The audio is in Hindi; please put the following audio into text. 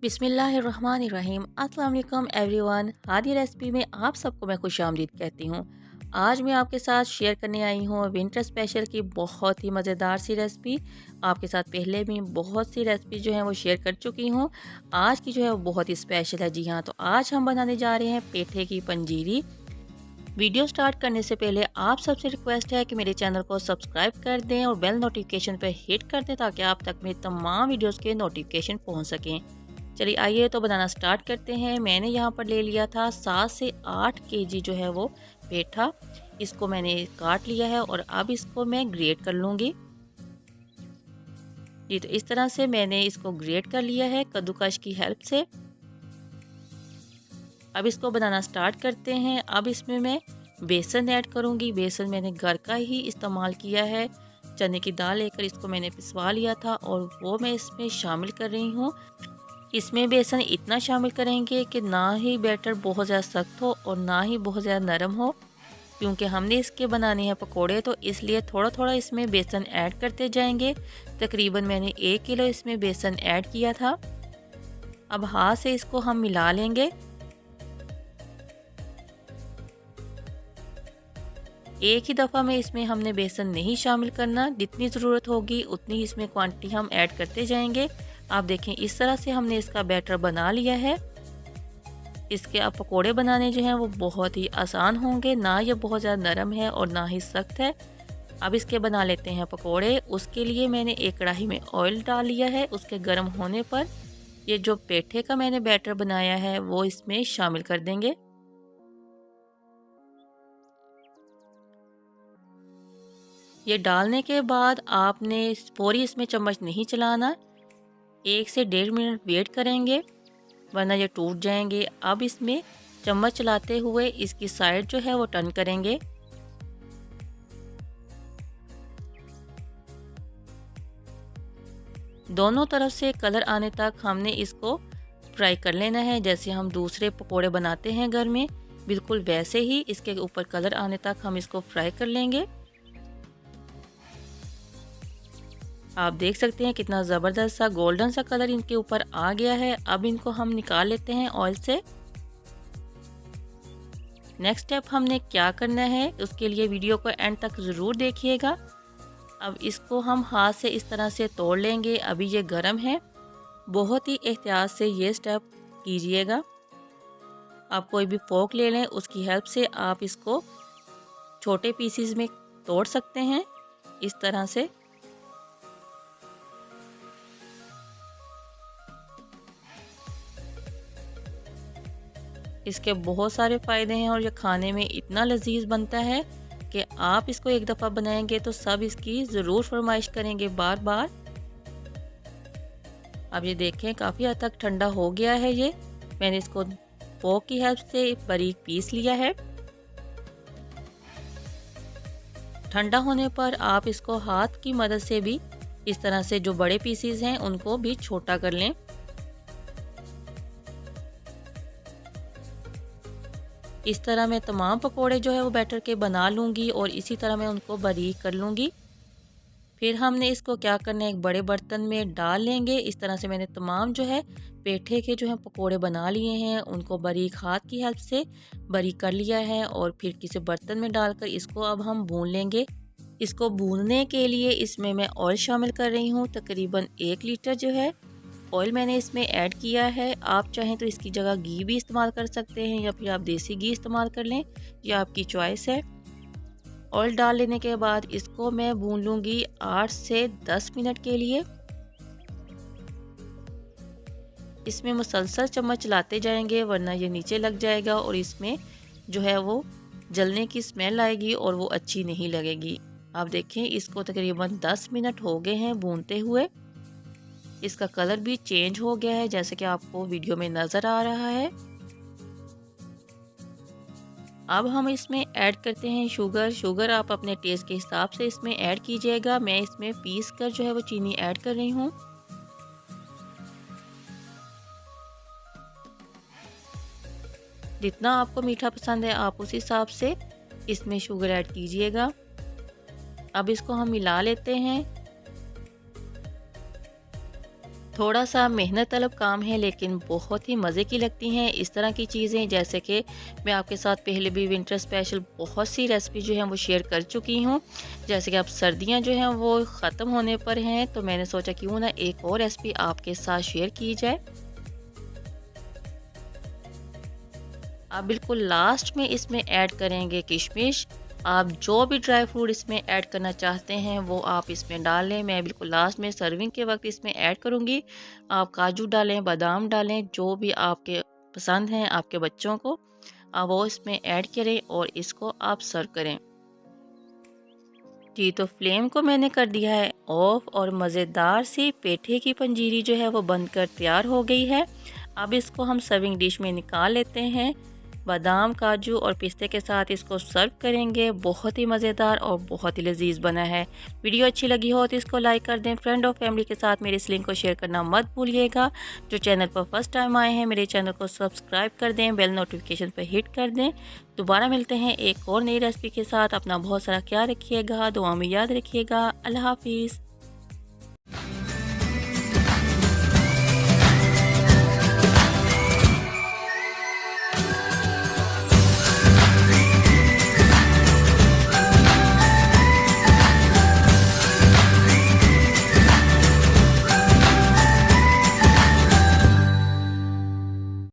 बिस्मिल्लाहिर्रहमानिर्रहीम। अस्सलाम वालेकुम एवरीवन। हादी रेसिपी में आप सबको मैं खुशामदीद कहती हूँ। आज मैं आपके साथ शेयर करने आई हूँ विंटर स्पेशल की बहुत ही मज़ेदार सी रेसिपी। आपके साथ पहले भी बहुत सी रेसिपी जो है वो शेयर कर चुकी हूँ। आज की जो है वो बहुत ही स्पेशल है। जी हाँ, तो आज हम बनाने जा रहे हैं पेठे की पंजीरी। वीडियो स्टार्ट करने से पहले आप सबसे रिक्वेस्ट है कि मेरे चैनल को सब्सक्राइब कर दें और बेल नोटिफिकेशन पर हिट कर दें ताकि आप तक मेरे तमाम वीडियोस के नोटिफिकेशन पहुंच सकें। चलिए आइए तो बनाना स्टार्ट करते हैं। मैंने यहाँ पर ले लिया था 7 से 8 केजी जो है वो पेठा। इसको मैंने काट लिया है और अब इसको मैं ग्रेट कर लूँगी। जी, तो इस तरह से मैंने इसको ग्रेट कर लिया है कद्दूकश की हेल्प से। अब इसको बनाना स्टार्ट करते हैं। अब इसमें मैं बेसन ऐड करूँगी। बेसन मैंने घर का ही इस्तेमाल किया है। चने की दाल लेकर इसको मैंने पिसवा लिया था और वो मैं इसमें शामिल कर रही हूँ। इसमें बेसन इतना शामिल करेंगे कि ना ही बैटर बहुत ज़्यादा सख्त हो और ना ही बहुत ज़्यादा नरम हो, क्योंकि हमने इसके बनाने हैं पकोड़े, तो इसलिए थोड़ा थोड़ा इसमें बेसन ऐड करते जाएंगे। तकरीबन मैंने 1 किलो इसमें बेसन ऐड किया था। अब हाथ से इसको हम मिला लेंगे। एक ही दफ़ा में इसमें हमने बेसन नहीं शामिल करना, जितनी ज़रूरत होगी उतनी ही इसमें क्वांटिटी हम ऐड करते जाएंगे। आप देखें इस तरह से हमने इसका बैटर बना लिया है। इसके अब पकोड़े बनाने जो हैं वो बहुत ही आसान होंगे, ना ये बहुत ज़्यादा नरम है और ना ही सख्त है। अब इसके बना लेते हैं पकोड़े। उसके लिए मैंने एक कढ़ाई में ऑयल डाल लिया है। उसके गर्म होने पर ये जो पेठे का मैंने बैटर बनाया है वो इसमें शामिल कर देंगे। ये डालने के बाद आपने पूरी इसमें चम्मच नहीं चलाना, 1 से 1.5 मिनट वेट करेंगे वरना ये टूट जाएंगे। अब इसमें चम्मच चलाते हुए इसकी साइड जो है वो टर्न करेंगे। दोनों तरफ से कलर आने तक हमने इसको फ्राई कर लेना है। जैसे हम दूसरे पकोड़े बनाते हैं घर में, बिल्कुल वैसे ही इसके ऊपर कलर आने तक हम इसको फ्राई कर लेंगे। आप देख सकते हैं कितना ज़बरदस्त सा गोल्डन सा कलर इनके ऊपर आ गया है। अब इनको हम निकाल लेते हैं ऑयल से। नेक्स्ट स्टेप हमने क्या करना है, उसके लिए वीडियो को एंड तक ज़रूर देखिएगा। अब इसको हम हाथ से इस तरह से तोड़ लेंगे। अभी ये गर्म है, बहुत ही एहतियात से ये स्टेप कीजिएगा। आप कोई भी फोक ले लें, उसकी हेल्प से आप इसको छोटे पीसीज में तोड़ सकते हैं इस तरह से। इसके बहुत सारे फ़ायदे हैं और ये खाने में इतना लजीज बनता है कि आप इसको एक दफ़ा बनाएंगे तो सब इसकी ज़रूर फरमाइश करेंगे बार बार। अब ये देखें काफ़ी हद तक ठंडा हो गया है। ये मैंने इसको फोक की हेल्प से बारीक पीस लिया है। ठंडा होने पर आप इसको हाथ की मदद से भी इस तरह से जो बड़े पीसीज हैं उनको भी छोटा कर लें। इस तरह मैं तमाम पकोड़े जो है वो बैटर के बना लूँगी और इसी तरह मैं उनको बारीक कर लूँगी। फिर हमने इसको क्या करना है, एक बड़े बर्तन में डाल लेंगे। इस तरह से मैंने तमाम जो है पेठे के जो है पकोड़े बना लिए हैं, उनको बारीक हाथ की हेल्प से बारीक कर लिया है और फिर किसी बर्तन में डालकर इसको अब हम भून लेंगे। इसको भूनने के लिए इसमें मैं ऑयल शामिल कर रही हूँ। तकरीबन 1 लीटर जो है ऑयल मैंने इसमें ऐड किया है। आप चाहें तो इसकी जगह घी भी इस्तेमाल कर सकते हैं या फिर आप देसी घी इस्तेमाल कर लें, यह आपकी चॉइस है। ऑयल डाल लेने के बाद इसको मैं भून लूँगी 8 से 10 मिनट के लिए। इसमें मुसलसल चम्मच चलाते जाएंगे वरना ये नीचे लग जाएगा और इसमें जो है वो जलने की स्मेल आएगी और वो अच्छी नहीं लगेगी। आप देखें इसको तकरीबन 10 मिनट हो गए हैं भूनते हुए। इसका कलर भी चेंज हो गया है जैसे कि आपको वीडियो में नज़र आ रहा है। अब हम इसमें ऐड करते हैं शुगर। शुगर आप अपने टेस्ट के हिसाब से इसमें ऐड कीजिएगा। मैं इसमें पीस कर जो है वो चीनी ऐड कर रही हूँ। जितना आपको मीठा पसंद है आप उस हिसाब से इसमें शुगर ऐड कीजिएगा। अब इसको हम मिला लेते हैं। थोड़ा सा मेहनत तलब काम है लेकिन बहुत ही मज़े की लगती हैं इस तरह की चीज़ें। जैसे कि मैं आपके साथ पहले भी विंटर स्पेशल बहुत सी रेसिपी जो है वो शेयर कर चुकी हूँ। जैसे कि अब सर्दियाँ जो हैं वो ख़त्म होने पर हैं, तो मैंने सोचा क्यों ना एक और रेसिपी आपके साथ शेयर की जाए। आप बिल्कुल लास्ट में इसमें ऐड करेंगे किशमिश। आप जो भी ड्राई फ्रूट इसमें ऐड करना चाहते हैं वो आप इसमें डालें। मैं बिल्कुल लास्ट में सर्विंग के वक्त इसमें ऐड करूँगी। आप काजू डालें, बादाम डालें, जो भी आपके पसंद हैं आपके बच्चों को, आप वो इसमें ऐड करें और इसको आप सर्व करें। जी, तो फ्लेम को मैंने कर दिया है ऑफ और मज़ेदार सी पेठे की पंजीरी जो है वो बनकर तैयार हो गई है। अब इसको हम सर्विंग डिश में निकाल लेते हैं। बादाम, काजू और पिस्ते के साथ इसको सर्व करेंगे। बहुत ही मज़ेदार और बहुत ही लजीज बना है। वीडियो अच्छी लगी हो तो इसको लाइक कर दें। फ्रेंड और फैमिली के साथ मेरे इस लिंक को शेयर करना मत भूलिएगा। जो चैनल पर फर्स्ट टाइम आए हैं मेरे चैनल को सब्सक्राइब कर दें, बेल नोटिफिकेशन पर हिट कर दें। दोबारा मिलते हैं एक और नई रेसिपी के साथ। अपना बहुत सारा ख्याल रखिएगा, दुआ में याद रखिएगा। अल्लाह हाफिज़।